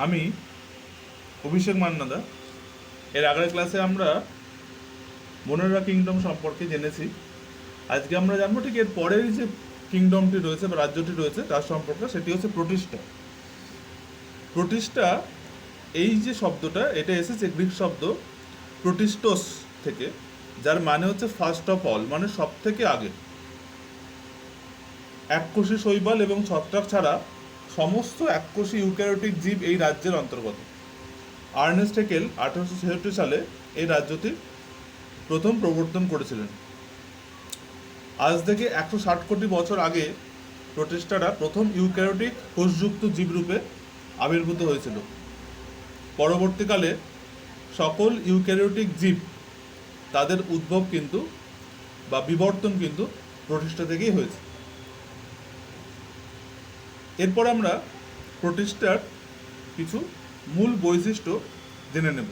আমি অভিষেক মান্নাদা। এর আগের ক্লাসে আমরা মোনেরা কিংডম সম্পর্কে জেনেছি। আজকে আমরা জানবো ঠিক এর পরের যে কিংডমটি রয়েছে বা রাজ্যটি রয়েছে তার সম্পর্কে, সেটি হচ্ছে প্রতিষ্ঠা। প্রতিষ্ঠা, এই যে শব্দটা, এটা এসেছে গ্রিক শব্দ প্রতিস্টোস থেকে, যার মানে হচ্ছে ফার্স্ট অফ অল, মানে সব থেকে আগে। এককোষী শৈবাল এবং ছত্রাক ছাড়া সমস্ত এককোষী ইউক্যারিওটিক জীব এই রাজ্যের অন্তর্গত। আর্নেস্ট হেকেল 1866 সালে এই রাজ্যটি প্রথম প্রবর্তন করেছিলেন। আজ থেকে 160 কোটি বছর আগে প্রতিষ্ঠাটা প্রথম ইউক্যারিওটিক কোষযুক্ত জীবরূপে আবির্ভূত হয়েছিল। পরবর্তীকালে সকল ইউক্যারিওটিক জীব, তাদের উদ্ভব কিন্তু বা বিবর্তন কিন্তু প্রতিষ্ঠা থেকেই হয়েছে। এরপর আমরা প্রতিষ্ঠার কিছু মূল বৈশিষ্ট্য জেনে নেব।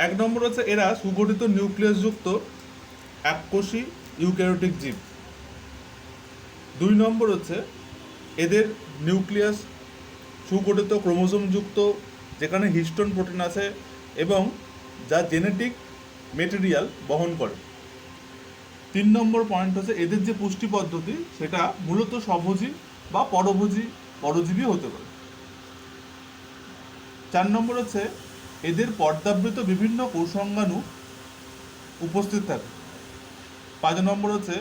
1 নম্বর হচ্ছে এরা সুগঠিত নিউক্লিয়াসযুক্ত এককোষী ইউক্যারিওটিক জীব। 2 নম্বর হচ্ছে এদের নিউক্লিয়াস সুগঠিত ক্রোমোজোমযুক্ত, যেখানে হিস্টোন প্রোটিন আছে এবং যা জেনেটিক মেটেরিয়াল বহন করে। 3 নম্বর পয়েন্ট হচ্ছে এদের যে পুষ্টি পদ্ধতি, সেটা মূলত স্বভোজী বা পরজীবী হতে পারে। 4 নম্বর হচ্ছে এদের পর্দাবৃত বিভিন্ন কোষাঙ্গাণু উপস্থিত থাকে। 5 নম্বর হচ্ছে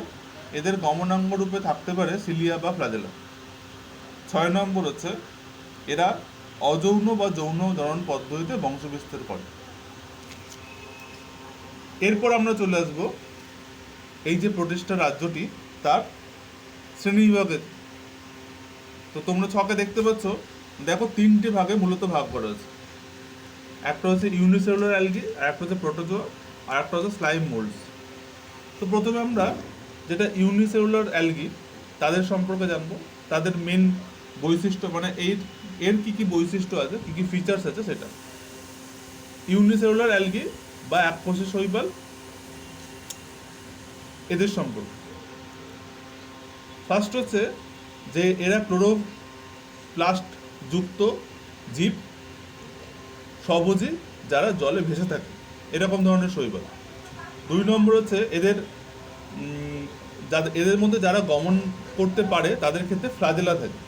এদের গমনাঙ্গ রূপে থাকতে পারে সিলিয়া বা ফ্ল্যাজেলা। 6 নম্বর হচ্ছে এরা অযৌন বা যৌন জনন পদ্ধতিতে বংশবিস্তার করে। এরপর আমরা চলে আসব এই যে প্রতিষ্ঠা রাজ্যটি, তার শ্রেণীবিভাগে। তো তোমরা ছকে দেখতে পাচ্ছ, দেখো 3টে ভাগে মূলত ভাগ করা আছে। একটা হচ্ছে ইউনিসেলুলার অ্যালগি, আর একটা হচ্ছে প্রোটোজোয়া, আর একটা হচ্ছে স্লাইম মোল্ডস। তো প্রথমে আমরা যেটা ইউনিসেলুলার অ্যালগি, তাদের সম্পর্কে জানবো। তাদের মেন বৈশিষ্ট্য, মানে এর কী কী বৈশিষ্ট্য আছে, কী কী ফিচার্স আছে সেটা। ইউনিসেলুলার অ্যালগি বা এককোষী শৈবাল, এদের সম্পর্কে ফার্স্ট হচ্ছে যে এরা ক্লোরোপ্লাস্ট যুক্ত জীব, স্বভোজী, যারা জলে ভেসে থাকে, এরকম ধরনের শৈবাল। 2 নম্বর হচ্ছে এদের মধ্যে যারা গমন করতে পারে তাদের ক্ষেত্রে ফ্লাজেলা থাকে।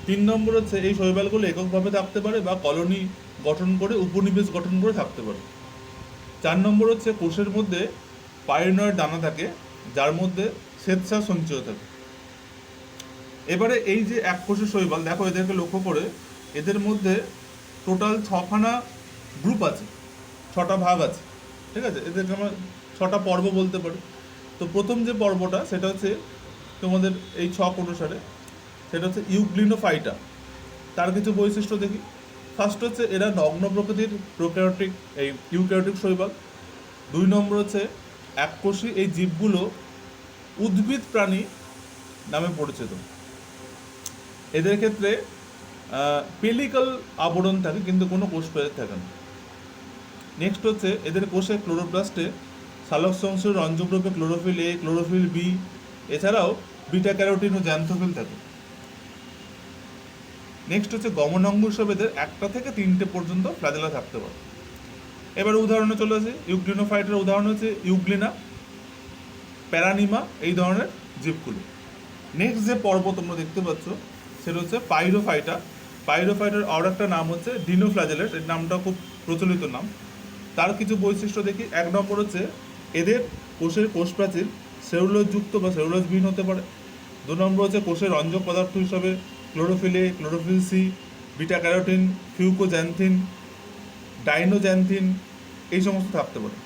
3 নম্বর হচ্ছে এই শৈবালগুলো এককভাবে থাকতে পারে বা কলোনি গঠন করে, উপনিবেশ গঠন করে থাকতে পারে। 4 নম্বর হচ্ছে কোষের মধ্যে পাইরিনয়েড দানা থাকে, যার মধ্যে শ্বেতসার সঞ্চয় থাকে। এবারে এই যে এককোষী শৈবাল, দেখো এদেরকে লক্ষ্য করে, এদের মধ্যে টোটাল 6খানা গ্রুপ আছে, 6টা ভাগ আছে, ঠিক আছে? এদেরকে আমরা 6টা পর্ব বলতে পারি। তো প্রথম যে পর্বটা, সেটা হচ্ছে তোমাদের এই ছক অনুসারে, সেটা হচ্ছে ইউগ্লিনোফাইটা। তার কিছু বৈশিষ্ট্য দেখি। ফার্স্ট হচ্ছে এরা নগ্ন প্রকৃতির ইউক্যারিওটিক শৈবাল। 2 নম্বর হচ্ছে এককোষী এই জীবগুলো উদ্ভিদ প্রাণী নামে পরিচিত। এদের ক্ষেত্রে পেলিকাল আবরণ থাকে, কিন্তু কোনো কোষ প্রাচীর থাকে না। নেক্সট হচ্ছে এদের কোষে ক্লোরোপ্লাস্টে সালোক সংশ্লেষের রঞ্জকরূপে ক্লোরোফিল এ, ক্লোরোফিল বি, এছাড়াও বিটা ক্যারোটিন ও জ্যান্থোফিল থাকে। নেক্সট হচ্ছে গমনাঙ্গ হিসেবে এদের 1টা থেকে 3টে পর্যন্ত ফ্ল্যাজেলা থাকতে পারে। এবার উদাহরণে চলে আসে। ইউগ্লিনোফাইটের উদাহরণ হচ্ছে ইউগ্লিনা, প্যারানিমা, এই ধরনের জীবগুলো। নেক্সট যে পর্ব তোমরা দেখতে পাচ্ছ, সেটা হচ্ছে পাইরোফাইটা। পাইরোফাইটার আর একটা নাম হচ্ছে ডিনোফ্ল্যাজেলেট, এর নামটা খুব প্রচলিত নাম। তার কিছু বৈশিষ্ট্য দেখি। 1 নম্বর হচ্ছে এদের কোষের কোষ প্রাচীর সেলুলোজযুক্ত বা সেলুলোজবিহীন হতে পারে। 2 নম্বর হচ্ছে কোষের রঞ্জক পদার্থ হিসাবে chlorophyll a, chlorophyll c, beta carotene, fucoxanthin, dinoxanthin, এই সমস্ত থাকতে পারে।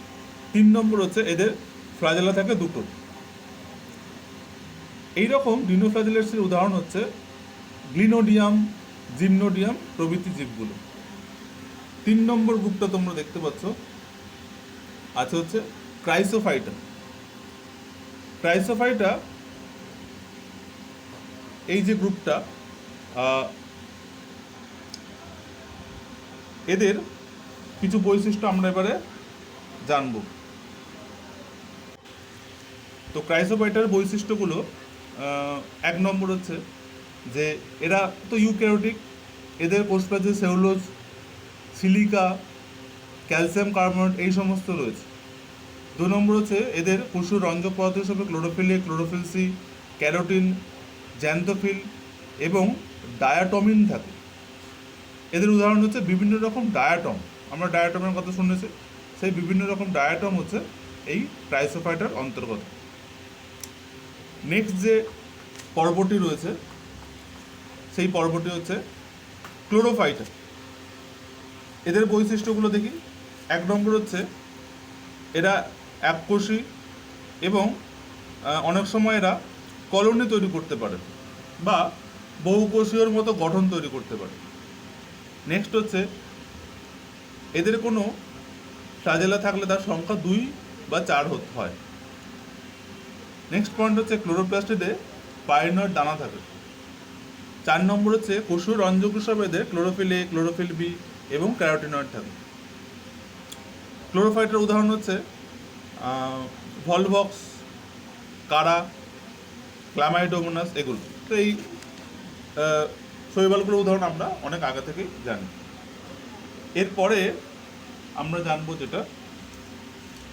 3 নম্বর হচ্ছে এদের ফ্লাজেলা থাকে 2টো। এইরকম ডিনোফ্ল্যাজেলেটসের উদাহরণ হচ্ছে গ্লিনোডিয়াম, জিমনোডিয়াম প্রভৃতি জীবগুলো। 3 নম্বর গ্রুপটা তোমরা দেখতে পাচ্ছ আছে হচ্ছে ক্রাইসোফাইটা। ক্রাইসোফাইটা এই যে গ্রুপটা, এদের কিছু বৈশিষ্ট্য আমরা এবারে জানব। তো ক্রাইসোফাইটার বৈশিষ্ট্যগুলো, 1 নম্বর হচ্ছে যে এরা তো ইউক্যারিওটিক, এদের কোষপ্রাচীর সেলুলোজ, সিলিকা, ক্যালসিয়াম কার্বনেট এই সমস্ত রয়েছে। 2 নম্বর হচ্ছে এদের কোষীয় রঞ্জক পদার্থ হিসেবে chlorophyll a, chlorophyll c, carotene, xanthophyll এবং ডায়াটমিন থাকে। এদের উদাহরণ হচ্ছে বিভিন্ন রকম ডায়াটম, আমরা ডায়াটমের কথা শুনেছি, সেই বিভিন্ন রকম ডায়াটম হচ্ছে এই ট্রাইসোফাইটার অন্তর্গত। নেক্সট যে পর্বটি রয়েছে সেই পর্বটি হচ্ছে ক্লোরোফাইটা। এদের বৈশিষ্ট্যগুলো দেখি। 1 নম্বর হচ্ছে এরা এককোষী এবং অনেক সময় এরা কলোনি তৈরি করতে পারে বা বহুকোষীয়র মতো গঠন তৈরি করতে পারে। নেক্সট হচ্ছে এদের কোনো ফ্লাজেলা থাকলে তার সংখ্যা 2 বা 4 হয়। নেক্সট পয়েন্ট হচ্ছে ক্লোরোপ্লাস্টিডে পাইরিনয়েড দানা থাকে। 4 নম্বর হচ্ছে কোষীয় রঞ্জক হিসাবে এদের ক্লোরোফিল এ, ক্লোরোফিল বি এবং ক্যারোটিনয়েড থাকে। ক্লোরোফাইটের উদাহরণ হচ্ছে ভলভক্স, কারা, ক্লামাইডোমোনাস এগুলো। তো এই শৈবালগুলোর উদাহরণ আমরা অনেক আগে থেকেই জানি। এরপরে আমরা জানবো যেটা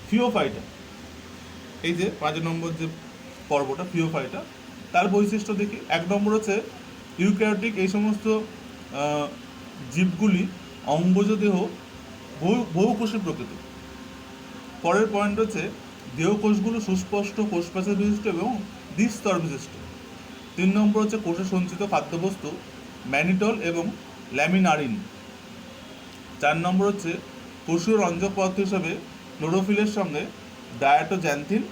ফিওফাইটা। এই যে 5 নম্বর যে পর্বটা ফিওফাইটা, তার বৈশিষ্ট্য দেখি। 1 নম্বর হচ্ছে ইউক্যারিওটিক এই সমস্ত জীবগুলি অম্বুজ দেহ, বহুকোষী প্রকৃতি। পরের পয়েন্ট হচ্ছে দেহকোষগুলো সুস্পষ্ট কোষপ্রাচীর বিশিষ্ট এবং দ্বিস্তর বিশিষ্ট। 3 নম্বর হচ্ছে কোষে সঞ্চিত খাদ্যবস্তু ম্যানিটল এবং ল্যামিনারিন। 4 নম্বর হচ্ছে কোষীয় রঞ্জক পদার্থ হিসাবে ক্লোরোফিলের সঙ্গে ডায়াটোজ্যান্থিন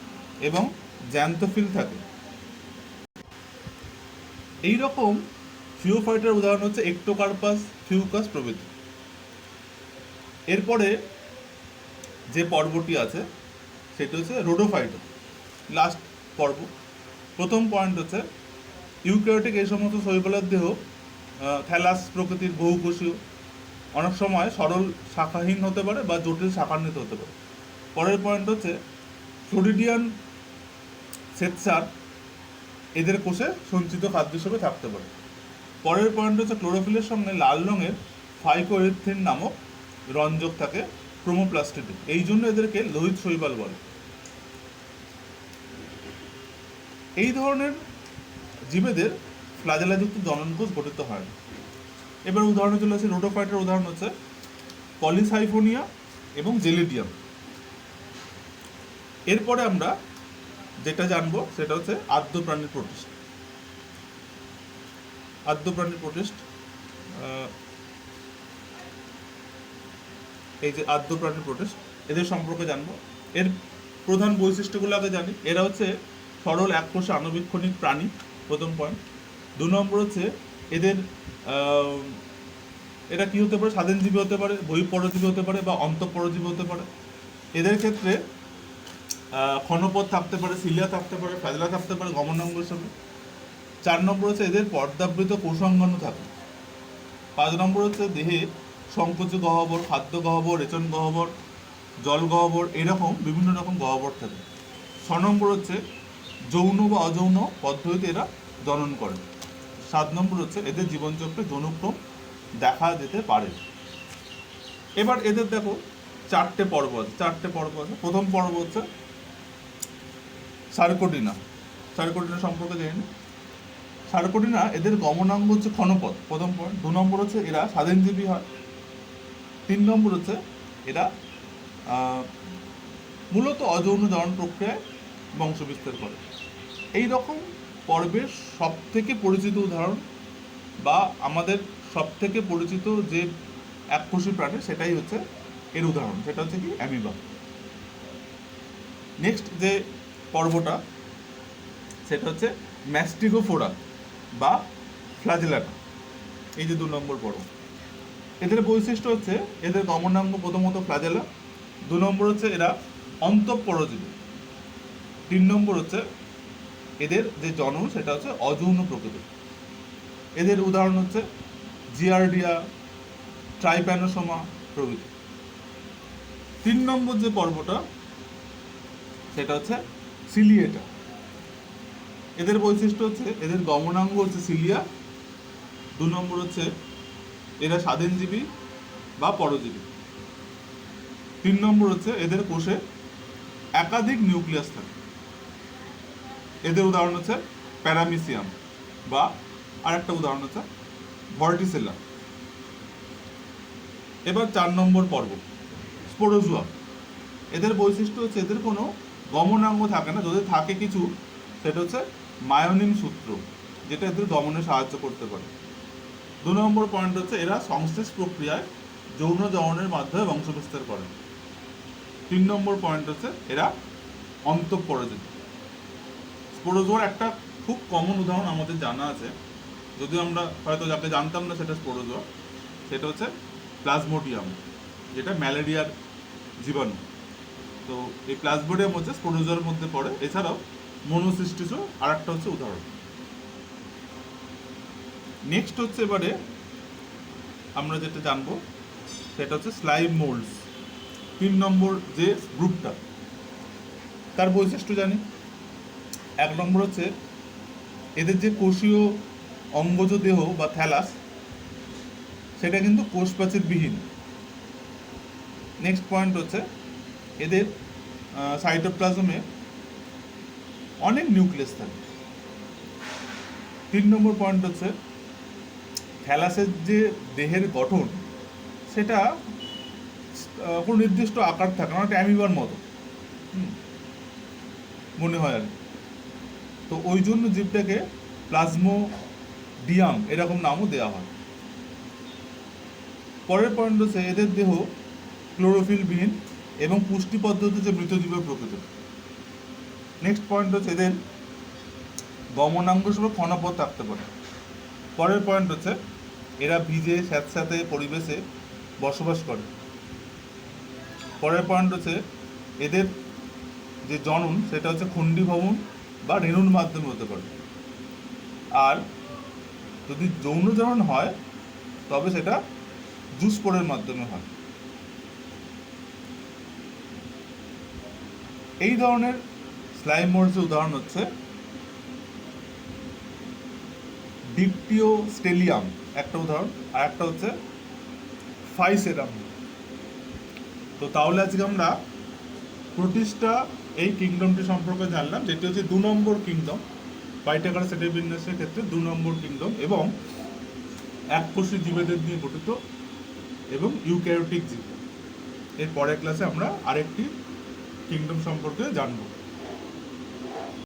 এবং জ্যান্থোফিল থাকে। এই রকম ফিওফাইটার উদাহরণ হচ্ছে একটোকার্পাস, ফিউকাস প্রভৃতি। এরপরে যে পর্বটি আছে সেটা হচ্ছে রোডোফাইটা, লাস্ট পর্ব। প্রথম পয়েন্ট হচ্ছে ইউক্যারিওটিক এই সমস্ত শৈবালের দেহ থ্যালাস প্রকৃতির, বহুকোষীয়, অনেক সময় সরল শাখাহীন হতে পারে বা জটিল শাখান্বিত হতে পারে। পরের পয়েন্ট হচ্ছে ফ্লোরিডিয়ান শ্বেতসার এদের কোষে সঞ্চিত খাদ্য হিসেবে থাকতে পারে। পরের পয়েন্ট হচ্ছে ক্লোরোফিলের সঙ্গে লাল রঙের ফাইকোএরিথ্রিন নামক রঞ্জক থাকে ক্রোমোপ্লাস্টিডে, এই জন্য এদেরকে লোহিত শৈবাল বলে। এই ধরনের জীবেদের ফ্লাজেলাযুক্ত জননকোষ গঠিত হয় না। এবার উদাহরণে চলে আসে রোডোফাইটার উদাহরণ হচ্ছে পলিসাইফোনিয়া এবং জেলিডিয়াম। এরপরে আমরা যেটা জানবো সেটা হচ্ছে আদ্যপ্রাণীর প্রোটিস্ট। আদ্যপ্রাণীর প্রোটিস্ট, এই যে আদ্যপ্রাণীর প্রোটিস্ট, এদের সম্পর্কে জানবো। এর প্রধান বৈশিষ্ট্যগুলো আগে জানি। এরা হচ্ছে সরল এককোষী আণুবীক্ষণিক প্রাণী, প্রথম পয়েন্ট। 2 নম্বর হচ্ছে এদের এরা কি হতে পারে, স্বাধীনজীবী হতে পারে, বহিঃপরজীবী হতে পারে বা অন্তঃপরজীবী হতে পারে। এদের ক্ষেত্রে ক্ষণপথ থাকতে পারে, সিলিয়া থাকতে পারে, ফ্লাজেলা থাকতে পারে গমনাঙ্গ হিসেবে। 4 নম্বর হচ্ছে এদের পর্দাবৃত কোষাঙ্গাণু থাকে। 5 নম্বর হচ্ছে দেহে সংকোচী গহ্বর, খাদ্য গহ্বর, রেচন গহ্বর, জল গহ্বর, এরকম বিভিন্ন রকম গহ্বর থাকে। 6 নম্বর হচ্ছে যৌন বা অযৌন পদ্ধতিতে এরা জনন করে। 7 নম্বর হচ্ছে এদের জীবনচক্রে যৌনক্রম দেখা যেতে পারে। এবার এদের দেখো 4টে পর্ব আছে। প্রথম পর্ব হচ্ছে সার্কোডিনা। সার্কোডিনা সম্পর্কে জেনে নিই। সার্কোডিনা এদের গমনাঙ্গ হচ্ছে ক্ষণপথ, প্রথম পয়েন্ট। 2 নম্বর হচ্ছে এরা স্বাধীনজীবী হয়। 3 নম্বর হচ্ছে এরা মূলত অযৌন জনন প্রক্রিয়ায় বংশ বিস্তার করে। এই রকম পর্বের সব থেকে পরিচিত উদাহরণ বা আমাদের সব থেকে পরিচিত যে এককোষী প্রাণী সেটাই হচ্ছে এর উদাহরণ, সেটা হচ্ছে কি অ্যামিবা। নেক্সট যে পর্বটা সেটা হচ্ছে ম্যাস্টিগোফোরা বা ফ্লাজেলাটা, এই যে 2 নম্বর পর্ব। এদের বৈশিষ্ট্য হচ্ছে এদের গমনাঙ্গ প্রথমত ফ্লাজেলা। 2 নম্বর হচ্ছে এরা অন্তঃপরজীবী। 3 নম্বর হচ্ছে এদের যে জনন সেটা হচ্ছে অযৌন প্রকৃতির। এদের উদাহরণ হচ্ছে জিয়ার্ডিয়া, ট্রাইপ্যানোসোমা প্রভৃতি। 3 নম্বর যে পর্বটা সেটা হচ্ছে সিলিয়েটা। এদের বৈশিষ্ট্য হচ্ছে এদের গমনাঙ্গ হচ্ছে সিলিয়া। 2 নম্বর হচ্ছে এরা স্বাধীনজীবী বা পরজীবী। 3 নম্বর হচ্ছে এদের কোষে একাধিক নিউক্লিয়াস থাকে। এদের উদাহরণ হচ্ছে প্যারামিসিয়াম বা আরেকটা উদাহরণ হচ্ছে ভর্টিসেলা। এবার 4 নম্বর পর্ব, স্পোরোজোয়া। এদের বৈশিষ্ট্য হচ্ছে এদের কোনো গমনাঙ্গ থাকে না, যদি থাকে কিছু সেটা হচ্ছে মায়োনিন সূত্র, যেটা এদের দমনে সাহায্য করতে পারে। 2 নম্বর পয়েন্ট হচ্ছে এরা সংশ্লেষ প্রক্রিয়ায় যৌন দহনের মাধ্যমে বংশবিস্তার করে। 3 নম্বর পয়েন্ট হচ্ছে এরা অন্তঃপরজীবী। স্পোরোজোয়ার একটা খুব কমন উদাহরণ আমাদের জানা আছে, যদিও আমরা হয়তো যাকে জানতাম না সেটা স্পোরোজোয়া, সেটা হচ্ছে প্লাজমোডিয়াম, যেটা ম্যালেরিয়ার জীবাণু। তো এই প্লাজমোডিয়াম হচ্ছে স্পোরোজোয়ার মধ্যে পড়ে। এছাড়াও মনোসিস্টিসও আর একটা হচ্ছে উদাহরণ। নেক্সট হচ্ছে এবারে আমরা যেটা জানবো সেটা হচ্ছে স্লাইম মোল্ডস। 3 নম্বর যে গ্রুপটা, তার বৈশিষ্ট্য জানি। 1 নম্বর হচ্ছে এদের যে কোষীয় অঙ্গজ দেহ বা থ্যালাস, সেটা কিন্তু কোষপ্রাচীরবিহীন। নেক্সট পয়েন্ট হচ্ছে এদের সাইটোপ্লাজমে অনেক নিউক্লিয়াস থাকে। 3 নম্বর পয়েন্ট হচ্ছে থ্যালাসের যে দেহের গঠন, সেটা কোনো নির্দিষ্ট আকার থাকে না, একটা অ্যামিবার মতো মনে হয় আর কি। তো ওই জন্য জীবটাকে প্লাজমোডিয়াম এরকম নামও দেওয়া হয়। পরের পয়েন্ট হচ্ছে এদের দেহ ক্লোরোফিলবিহীন এবং পুষ্টি পদ্ধতি হচ্ছে মৃতজীবের প্রকৃতি। নেক্সট পয়েন্ট হচ্ছে এদের গমনাঙ্গ হিসেবে কণাপথ থাকতে পারে। পরের পয়েন্ট হচ্ছে এরা ভিজে স্যাঁতস্যাঁতে পরিবেশে বসবাস করে। পরের পয়েন্ট হচ্ছে এদের যে জনন সেটা হচ্ছে খণ্ডীভবন বা রেণুর মাধ্যমে হতে পারে। আর যদি যৌন জনন হয় তবে সেটা জুস্পোরের মাধ্যমে হয়। এই ধরনের স্লাইম মোল্ডসের উদাহরণ হচ্ছে ডিকটিওস্টেলিয়াম একটা উদাহরণ, আর একটা হচ্ছে ফাইসেরাম। তো তাহলে আজকে আমরা প্রোটিস্টা এই কিংডমটি সম্পর্কে জানলাম, যেটি হচ্ছে 2 নম্বর কিংডম, পাইটাগারা শ্রেণীবিন্যাসের ক্ষেত্রে 2 নম্বর কিংডম, এবং এককোষী জীবেদের নিয়ে গঠিত এবং ইউক্যারিওটিক জীব। এর পরের ক্লাসে আমরা আরেকটি কিংডম সম্পর্কে জানবো।